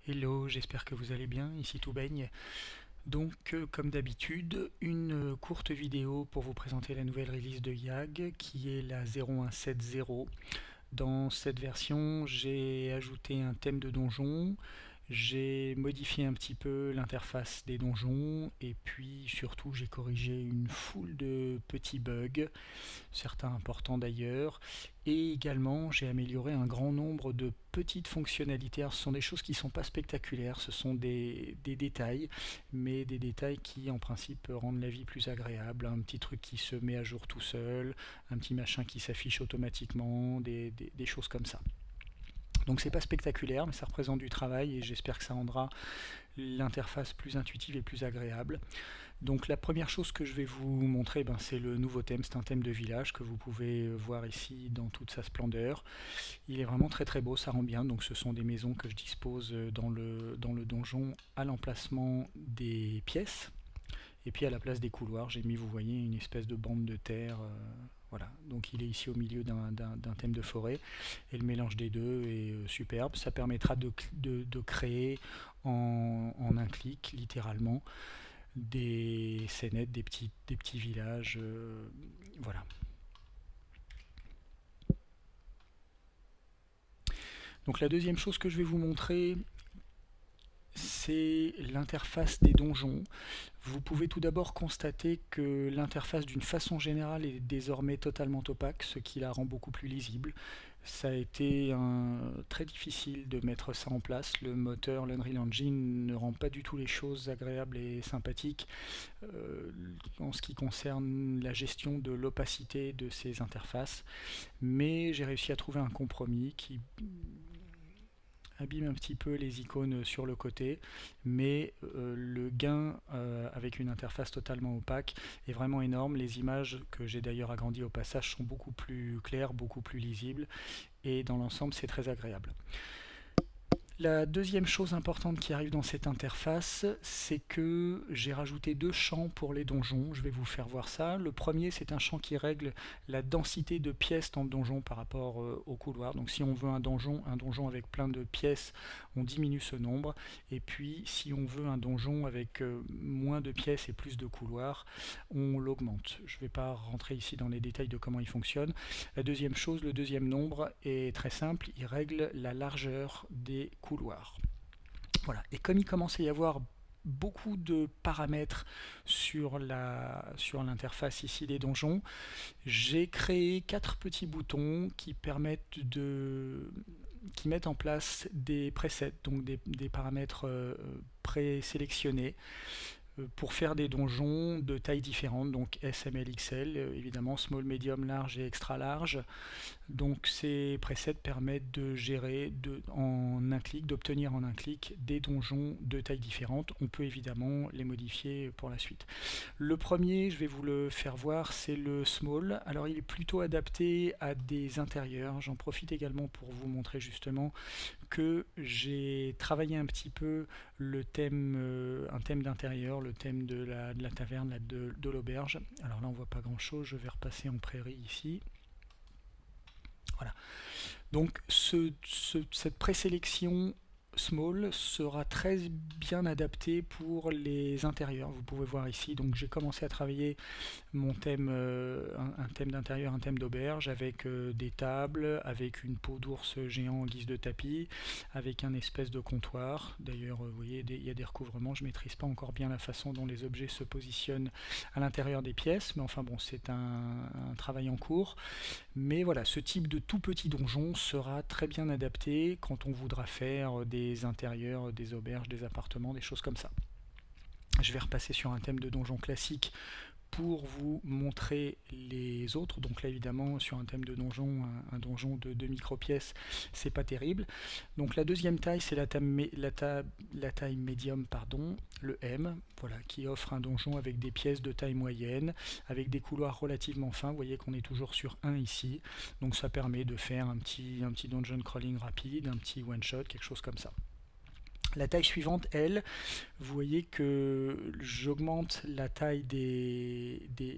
Hello, j'espère que vous allez bien, ici tout baigne. Donc, comme d'habitude, une courte vidéo pour vous présenter la nouvelle release de YAG qui est la 0170. Dans cette version, j'ai ajouté un thème de donjon, j'ai modifié un petit peu l'interface des donjons et puis surtout j'ai corrigé une foule de petits bugs, certains importants d'ailleurs, et également j'ai amélioré un grand nombre de petites fonctionnalités. Alors, ce sont des choses qui ne sont pas spectaculaires, ce sont des détails, mais des détails qui en principe rendent la vie plus agréable. Un petit truc qui se met à jour tout seul, un petit machin qui s'affiche automatiquement, des choses comme ça. Donc c'est pas spectaculaire, mais ça représente du travail et j'espère que ça rendra l'interface plus intuitive et plus agréable. Donc la première chose que je vais vous montrer, c'est le nouveau thème. C'est un thème de village que vous pouvez voir ici dans toute sa splendeur. Il est vraiment très très beau, ça rend bien. Donc ce sont des maisons que je dispose dans le donjon à l'emplacement des pièces. Et puis à la place des couloirs, j'ai mis, vous voyez, une espèce de bande de terre. Voilà, donc il est ici au milieu d'un thème de forêt. Et le mélange des deux est superbe. Ça permettra de créer en un clic, littéralement, des scénettes, des petits villages. Voilà. Donc la deuxième chose que je vais vous montrer, c'est l'interface des donjons. Vous pouvez tout d'abord constater que l'interface d'une façon générale est désormais totalement opaque, ce qui la rend beaucoup plus lisible. Ça a été très difficile de mettre ça en place. Le moteur, l'Unreal Engine, ne rend pas du tout les choses agréables et sympathiques en ce qui concerne la gestion de l'opacité de ces interfaces. Mais j'ai réussi à trouver un compromis qui abîme un petit peu les icônes sur le côté, mais le gain avec une interface totalement opaque est vraiment énorme. Les images, que j'ai d'ailleurs agrandies au passage, sont beaucoup plus claires, beaucoup plus lisibles, et dans l'ensemble c'est très agréable. La deuxième chose importante qui arrive dans cette interface, c'est que j'ai rajouté deux champs pour les donjons. Je vais vous faire voir ça. Le premier, c'est un champ qui règle la densité de pièces dans le donjon par rapport au couloir. Donc si on veut un donjon avec plein de pièces, on diminue ce nombre. Et puis si on veut un donjon avec moins de pièces et plus de couloirs, on l'augmente. Je ne vais pas rentrer ici dans les détails de comment il fonctionne. La deuxième chose, le deuxième nombre est très simple. Il règle la largeur des couloirs. Voilà. Et comme il commence à y avoir beaucoup de paramètres sur l'interface ici des donjons, j'ai créé 4 petits boutons qui mettent en place des presets, donc des paramètres présélectionnés pour faire des donjons de tailles différentes, donc S, M, L, XL, évidemment small, medium, large et extra large. Donc ces presets permettent de gérer en un clic, d'obtenir en un clic des donjons de tailles différentes. On peut évidemment les modifier pour la suite. Le premier, je vais vous le faire voir, c'est le small. Alors il est plutôt adapté à des intérieurs. J'en profite également pour vous montrer justement que j'ai travaillé un petit peu le thème, un thème d'intérieur, le thème de la taverne, de l'auberge. Alors là on voit pas grand chose, je vais repasser en prairie ici. Voilà. Donc cette présélection small sera très bien adaptée pour les intérieurs. Vous pouvez voir ici, donc j'ai commencé à travailler mon thème, un thème d'intérieur, un thème d'auberge, avec des tables, avec une peau d'ours géant en guise de tapis, avec un espèce de comptoir. D'ailleurs, vous voyez, il y a des recouvrements. Je ne maîtrise pas encore bien la façon dont les objets se positionnent à l'intérieur des pièces, mais enfin bon, c'est un travail en cours. Mais voilà, ce type de tout petit donjon sera très bien adapté quand on voudra faire des intérieurs, des auberges, des appartements, des choses comme ça. Je vais repasser sur un thème de donjon classique pour vous montrer les autres. Donc là évidemment sur un thème de donjon, un donjon de 2 micro-pièces, c'est pas terrible. Donc la deuxième taille, c'est la taille médium, pardon, le M, voilà, qui offre un donjon avec des pièces de taille moyenne, avec des couloirs relativement fins. Vous voyez qu'on est toujours sur 1 ici, donc ça permet de faire un petit dungeon crawling rapide, un petit one shot, quelque chose comme ça. La taille suivante, elle, vous voyez que j'augmente la taille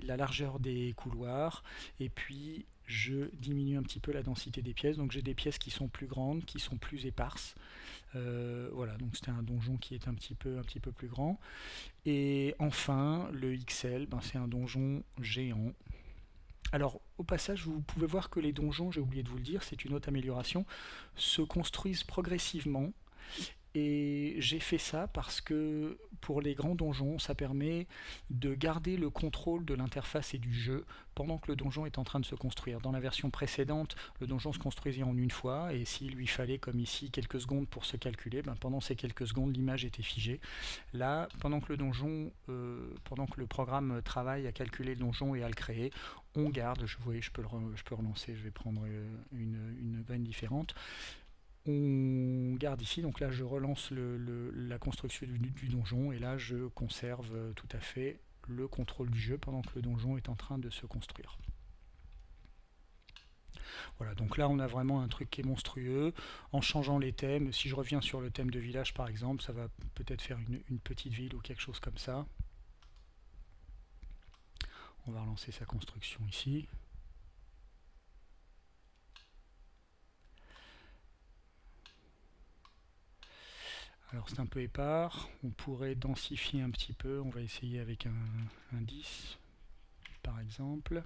la largeur des couloirs et puis je diminue un petit peu la densité des pièces. Donc j'ai des pièces qui sont plus grandes, qui sont plus éparses. Voilà, donc c'était un donjon qui est un petit peu plus grand. Et enfin, le XL, ben, c'est un donjon géant. Alors, au passage, vous pouvez voir que les donjons, j'ai oublié de vous le dire, c'est une autre amélioration, se construisent progressivement. Et j'ai fait ça parce que pour les grands donjons, ça permet de garder le contrôle de l'interface et du jeu pendant que le donjon est en train de se construire. Dans la version précédente, le donjon se construisait en une fois, et s'il lui fallait, comme ici, quelques secondes pour se calculer, ben pendant ces quelques secondes, l'image était figée. Là, pendant que pendant que le programme travaille à calculer le donjon et à le créer, on garde, vous voyez, je peux relancer, je vais prendre une veine différente. On garde ici, donc là je relance la construction du donjon, et là je conserve tout à fait le contrôle du jeu pendant que le donjon est en train de se construire. Voilà, donc là on a vraiment un truc qui est monstrueux. En changeant les thèmes, si je reviens sur le thème de village par exemple, ça va peut-être faire une petite ville ou quelque chose comme ça. On va relancer sa construction ici. Alors c'est un peu épars, on pourrait densifier un petit peu, on va essayer avec un 10 par exemple.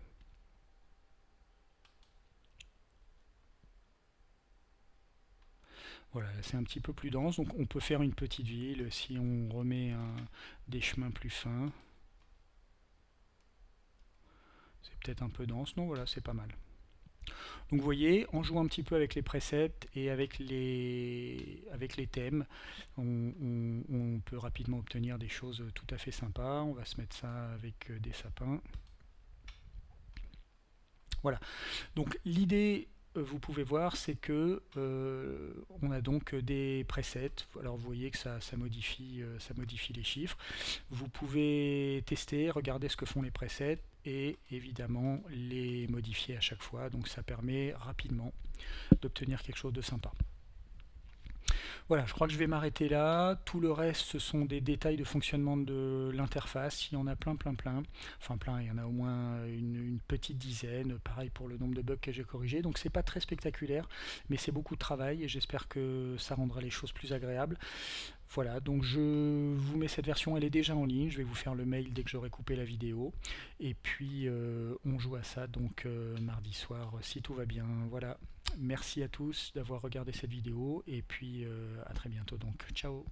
Voilà, c'est un petit peu plus dense, donc on peut faire une petite ville si on remet des chemins plus fins. C'est peut-être un peu dense, non voilà, c'est pas mal. Donc vous voyez, en jouant un petit peu avec les préceptes et avec les thèmes, on peut rapidement obtenir des choses tout à fait sympas. On va se mettre ça avec des sapins. Voilà, donc l'idée, vous pouvez voir, c'est que on a donc des presets. Alors vous voyez que ça modifie les chiffres. Vous pouvez tester, regarder ce que font les presets et évidemment les modifier à chaque fois. Donc ça permet rapidement d'obtenir quelque chose de sympa. Voilà, je crois que je vais m'arrêter là. Tout le reste, ce sont des détails de fonctionnement de l'interface. Il y en a plein. Enfin plein, il y en a au moins une petite dizaine. Pareil pour le nombre de bugs que j'ai corrigés. Donc c'est pas très spectaculaire, mais c'est beaucoup de travail et j'espère que ça rendra les choses plus agréables. Voilà, donc je vous mets cette version, elle est déjà en ligne. Je vais vous faire le mail dès que j'aurai coupé la vidéo. Et puis on joue à ça donc mardi soir si tout va bien. Voilà. Merci à tous d'avoir regardé cette vidéo et puis à très bientôt donc. Ciao.